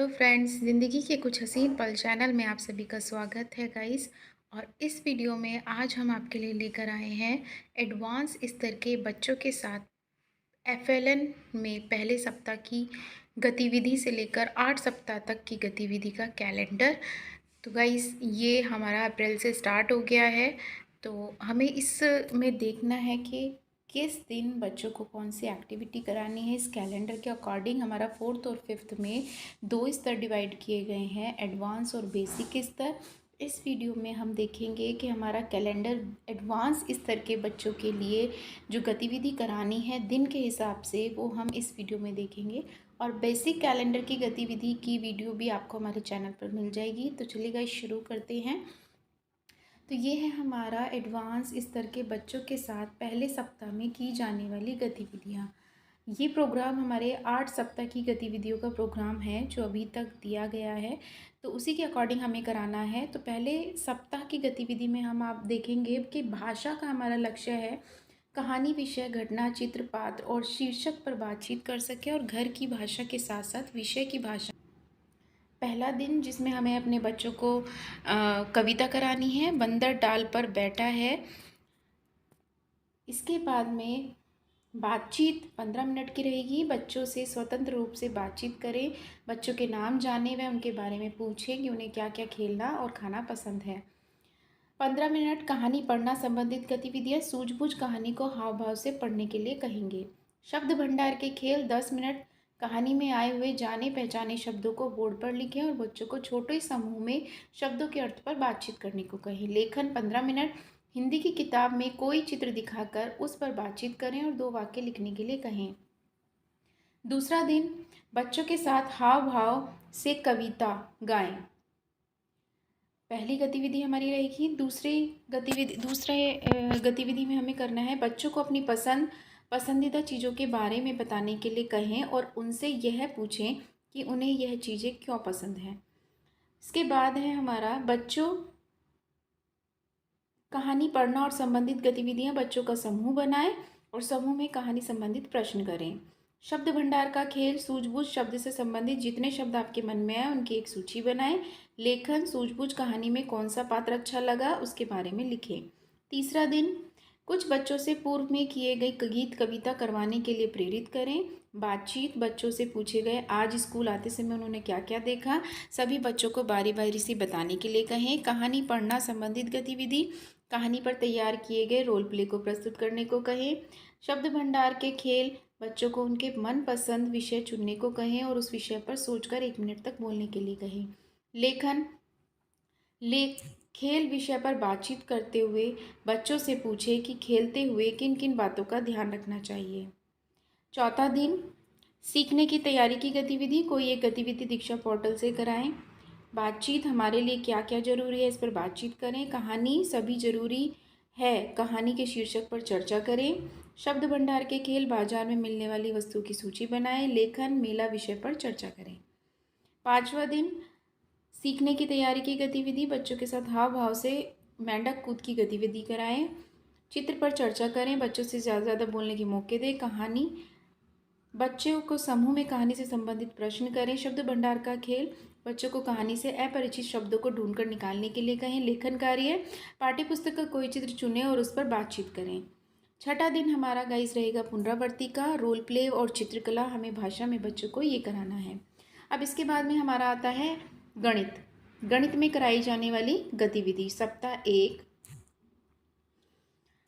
Hello friends, ज़िंदगी के कुछ हसीन पल चैनल में आप सभी का स्वागत है गाइस। और इस वीडियो में आज हम आपके लिए लेकर आए हैं एडवांस स्तर के बच्चों के साथ एफएलएन में पहले सप्ताह की गतिविधि से लेकर 8 सप्ताह तक की गतिविधि का कैलेंडर। तो गाइस, ये हमारा अप्रैल से स्टार्ट हो गया है। तो हमें इसमें देखना है कि किस दिन बच्चों को कौन सी एक्टिविटी करानी है। इस कैलेंडर के अकॉर्डिंग हमारा 4th और 5th में 2 स्तर डिवाइड किए गए हैं, एडवांस और बेसिक स्तर। इस वीडियो में हम देखेंगे कि हमारा कैलेंडर एडवांस स्तर के बच्चों के लिए जो गतिविधि करानी है दिन के हिसाब से, वो हम इस वीडियो में देखेंगे। और बेसिक कैलेंडर की गतिविधि की वीडियो भी आपको हमारे चैनल पर मिल जाएगी। तो चलिए गाइस, शुरू करते हैं। तो ये है हमारा एडवांस स्तर के बच्चों के साथ पहले सप्ताह में की जाने वाली गतिविधियाँ। ये प्रोग्राम हमारे 8 सप्ताह की गतिविधियों का प्रोग्राम है जो अभी तक दिया गया है, तो उसी के अकॉर्डिंग हमें कराना है। तो पहले सप्ताह की गतिविधि में हम आप देखेंगे कि भाषा का हमारा लक्ष्य है कहानी, विषय, घटना, चित्र, पात्र और शीर्षक पर बातचीत कर सके और घर की भाषा के साथ साथ विषय की भाषा। पहला दिन जिसमें हमें अपने बच्चों को कविता करानी है, बंदर डाल पर बैठा है। इसके बाद में बातचीत 15 मिनट की रहेगी। बच्चों से स्वतंत्र रूप से बातचीत करें, बच्चों के नाम जाने व उनके बारे में पूछें कि उन्हें क्या क्या खेलना और खाना पसंद है। 15 मिनट कहानी पढ़ना संबंधित गतिविधियाँ, सूझबूझ कहानी को हाव भाव से पढ़ने के लिए कहेंगे। शब्द भंडार के खेल 10 मिनट कहानी में आए हुए जाने पहचाने शब्दों को बोर्ड पर लिखें और बच्चों को छोटे समूह में शब्दों के अर्थ पर बातचीत करने को कहें। लेखन 15 मिनट हिंदी की किताब में कोई चित्र दिखाकर उस पर बातचीत करें और 2 वाक्य लिखने के लिए कहें। दूसरा दिन बच्चों के साथ हाव भाव से कविता गाएं। पहली गतिविधि हमारी रहेगी। दूसरे गतिविधि में हमें करना है बच्चों को अपनी पसंदीदा चीज़ों के बारे में बताने के लिए कहें और उनसे यह पूछें कि उन्हें यह चीज़ें क्यों पसंद हैं। इसके बाद है हमारा बच्चों कहानी पढ़ना और संबंधित गतिविधियां। बच्चों का समूह बनाएं और समूह में कहानी संबंधित प्रश्न करें। शब्द भंडार का खेल, सूझबूझ शब्द से संबंधित जितने शब्द आपके मन में आए उनकी एक सूची बनाएं। लेखन, सूझबूझ कहानी में कौन सा पात्र अच्छा लगा उसके बारे में लिखें। तीसरा दिन कुछ बच्चों से पूर्व में किए गए गीत कविता करवाने के लिए प्रेरित करें। बातचीत, बच्चों से पूछे गए आज स्कूल आते समय उन्होंने क्या क्या देखा, सभी बच्चों को बारी बारी से बताने के लिए कहें। कहानी पढ़ना संबंधित गतिविधि, कहानी पर तैयार किए गए रोल प्ले को प्रस्तुत करने को कहें। शब्द भंडार के खेल, बच्चों को उनके मनपसंद विषय चुनने को कहें और उस विषय पर सोचकर 1 मिनट तक बोलने के लिए कहें। लेखन, खेल विषय पर बातचीत करते हुए बच्चों से पूछें कि खेलते हुए किन किन बातों का ध्यान रखना चाहिए। चौथा दिन सीखने की तैयारी की गतिविधि, कोई एक गतिविधि दीक्षा पोर्टल से कराएं। बातचीत, हमारे लिए क्या क्या ज़रूरी है इस पर बातचीत करें। कहानी, सभी ज़रूरी है कहानी के शीर्षक पर चर्चा करें। शब्द भंडार के खेल, बाजार में मिलने वाली वस्तुओं की सूची बनाएं। लेखन, मेला विषय पर चर्चा करें। पाँचवा दिन सीखने की तैयारी की गतिविधि, बच्चों के साथ हाव भाव से मेंढक कूद की गतिविधि कराएं। चित्र पर चर्चा करें, बच्चों से ज़्यादा बोलने के मौके दें। कहानी, बच्चों को समूह में कहानी से संबंधित प्रश्न करें। शब्द भंडार का खेल, बच्चों को कहानी से अपरिचित शब्दों को ढूंढकर निकालने के लिए कहें। लेखन कार्य, पाठ्यपुस्तक का कोई चित्र चुनें और उस पर बातचीत करें। छठा दिन हमारा गाइस रहेगा पुनरावृत्ति का, रोल प्ले और चित्रकला। हमें भाषा में बच्चों को ये कराना है। अब इसके बाद में हमारा आता है गणित। गणित में कराई जाने वाली गतिविधि, सप्ताह 1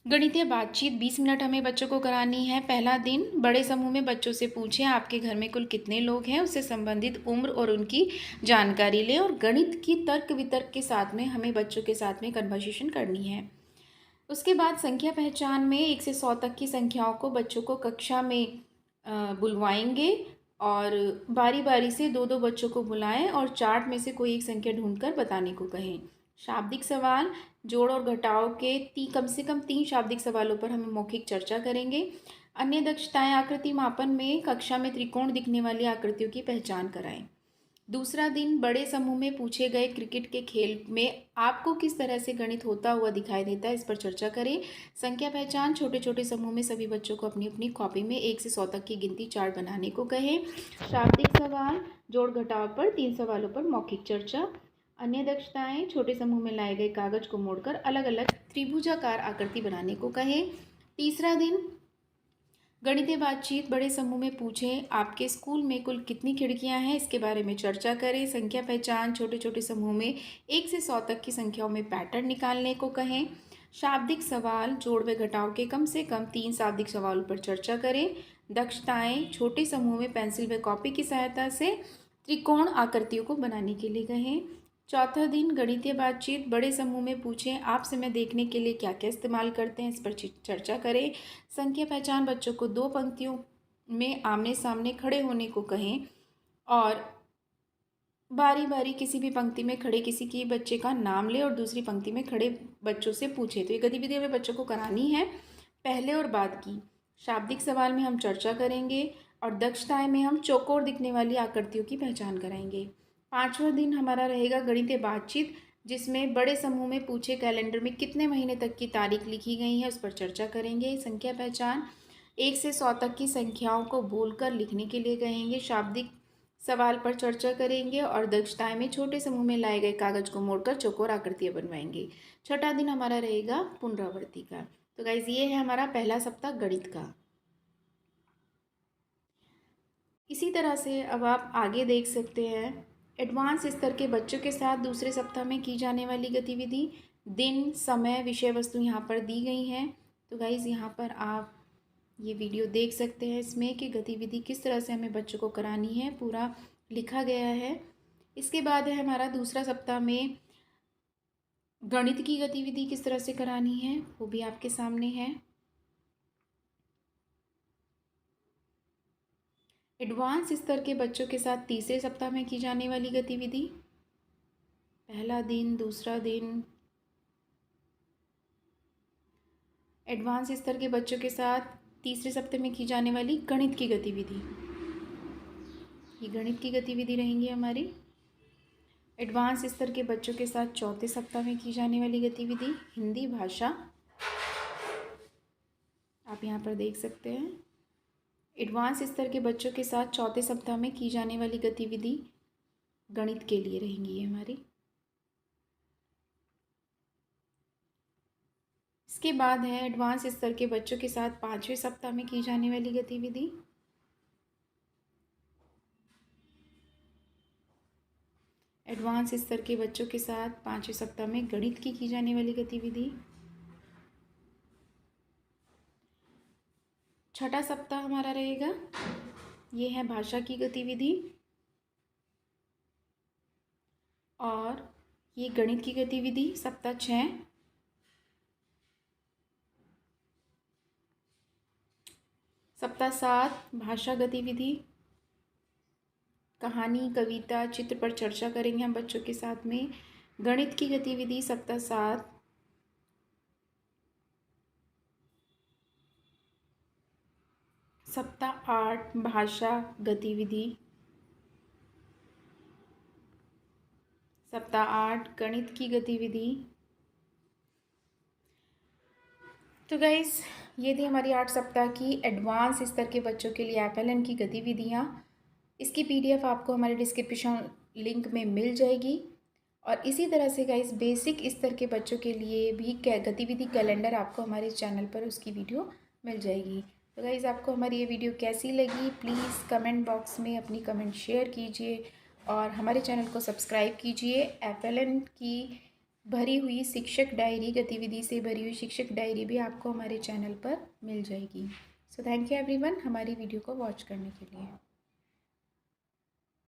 गणितीय बातचीत 20 मिनट हमें बच्चों को करानी है। पहला दिन बड़े समूह में बच्चों से पूछें आपके घर में कुल कितने लोग हैं, उससे संबंधित उम्र और उनकी जानकारी लें और गणित की तर्क वितर्क के साथ में हमें बच्चों के साथ में कन्वर्सेशन करनी है। उसके बाद संख्या पहचान में 1 से 100 तक की संख्याओं को बच्चों को कक्षा में बुलवाएंगे और बारी बारी से 2-2 बच्चों को बुलाएं और चार्ट में से कोई एक संख्या ढूंढकर बताने को कहें। शाब्दिक सवाल, जोड़ और घटाव के कम से कम 3 शाब्दिक सवालों पर हम मौखिक चर्चा करेंगे। अन्य दक्षताएं, आकृति मापन में कक्षा में त्रिकोण दिखने वाली आकृतियों की पहचान कराएं। दूसरा दिन बड़े समूह में पूछे गए क्रिकेट के खेल में आपको किस तरह से गणित होता हुआ दिखाई देता है, इस पर चर्चा करें। संख्या पहचान, छोटे छोटे समूह में सभी बच्चों को अपनी अपनी कॉपी में 1 से 100 तक की गिनती चार्ट बनाने को कहें। शाब्दिक सवाल, जोड़ घटाव पर 3 सवालों पर मौखिक चर्चा। अन्य दक्षताएं, छोटे समूह में लाए गए कागज को मोड़कर अलग अलग त्रिभुजाकार आकृति बनाने को कहें। तीसरा दिन गणितीय बातचीत, बड़े समूह में पूछें आपके स्कूल में कुल कितनी खिड़कियां हैं, इसके बारे में चर्चा करें। संख्या पहचान, छोटे छोटे समूह में 1 से 100 तक की संख्याओं में पैटर्न निकालने को कहें। शाब्दिक सवाल, जोड़ व घटाव के कम से कम 3 शाब्दिक सवालों पर चर्चा करें। दक्षताएं, छोटे समूह में पेंसिल व कॉपी की सहायता से त्रिकोण आकृतियों को बनाने के लिए कहें। चौथा दिन गणितीय बातचीत, बड़े समूह में पूछें आप समय देखने के लिए क्या क्या इस्तेमाल करते हैं, इस पर चर्चा करें। संख्या पहचान, बच्चों को 2 पंक्तियों में आमने सामने खड़े होने को कहें और बारी बारी किसी भी पंक्ति में खड़े किसी की बच्चे का नाम ले और दूसरी पंक्ति में खड़े बच्चों से पूछे। तो ये गतिविधि हमें बच्चों को करानी है पहले और बाद की। शाब्दिक सवाल में हम चर्चा करेंगे और दक्षताएं में हम चौकोर दिखने वाली आकृतियों की पहचान कराएंगे। पाँचवा दिन हमारा रहेगा गणितीय बातचीत, जिसमें बड़े समूह में पूछे कैलेंडर में कितने महीने तक की तारीख लिखी गई है, उस पर चर्चा करेंगे। संख्या पहचान, 1 से 100 तक की संख्याओं को बोलकर लिखने के लिए कहेंगे। शाब्दिक सवाल पर चर्चा करेंगे और दक्षताएं में छोटे समूह में लाए गए कागज को मोड़कर चौकोर आकृतियां बनवाएंगे। छठा दिन हमारा रहेगा पुनरावृत्ति का। तो गाइज ये है हमारा पहला सप्ताह गणित का। इसी तरह से अब आप आगे देख सकते हैं एडवांस स्तर के बच्चों के साथ दूसरे सप्ताह में की जाने वाली गतिविधि। दिन, समय, विषय वस्तु यहाँ पर दी गई हैं। तो गाइज़ यहाँ पर आप ये वीडियो देख सकते हैं इसमें कि गतिविधि किस तरह से हमें बच्चों को करानी है, पूरा लिखा गया है। इसके बाद है हमारा दूसरा सप्ताह में गणित की गतिविधि किस तरह से करानी है, वो भी आपके सामने है। एडवांस स्तर के बच्चों के साथ तीसरे सप्ताह में की जाने वाली गतिविधि। पहला दिन, दूसरा दिन। एडवांस स्तर के बच्चों के साथ तीसरे सप्ताह में की जाने वाली गणित की गतिविधि, ये गणित की गतिविधि रहेंगी हमारी। एडवांस स्तर के बच्चों के साथ चौथे सप्ताह में की जाने वाली गतिविधि हिंदी भाषा, आप यहाँ पर देख सकते हैं। एडवांस स्तर के बच्चों के साथ चौथे सप्ताह में की जाने वाली गतिविधि गणित के लिए रहेंगी ये हमारी। इसके बाद है एडवांस स्तर के बच्चों के साथ पाँचवें सप्ताह में की जाने वाली गतिविधि। एडवांस स्तर के बच्चों के साथ पाँचवें सप्ताह में गणित की जाने वाली गतिविधि। छठा सप्ताह हमारा रहेगा, ये है भाषा की गतिविधि और ये गणित की गतिविधि सप्ताह 6। सप्ताह 7 भाषा गतिविधि, कहानी, कविता, चित्र पर चर्चा करेंगे हम बच्चों के साथ में। गणित की गतिविधि सप्ताह 7। सप्ताह 8 भाषा गतिविधि, सप्ताह 8 गणित की गतिविधि। तो गाइस ये थी हमारी 8 सप्ताह की एडवांस स्तर के बच्चों के लिए FLN की गतिविधियाँ। इसकी PDF आपको हमारे डिस्क्रिप्शन लिंक में मिल जाएगी। और इसी तरह से गाइस बेसिक स्तर के बच्चों के लिए भी गतिविधि कैलेंडर आपको हमारे चैनल पर उसकी वीडियो मिल जाएगी। तो गाइस आपको हमारी ये वीडियो कैसी लगी, प्लीज़ कमेंट बॉक्स में अपनी कमेंट शेयर कीजिए और हमारे चैनल को सब्सक्राइब कीजिए। FLN की भरी हुई शिक्षक डायरी, गतिविधि से भरी हुई शिक्षक डायरी भी आपको हमारे चैनल पर मिल जाएगी। सो थैंक यू एवरीवन हमारी वीडियो को वॉच करने के लिए।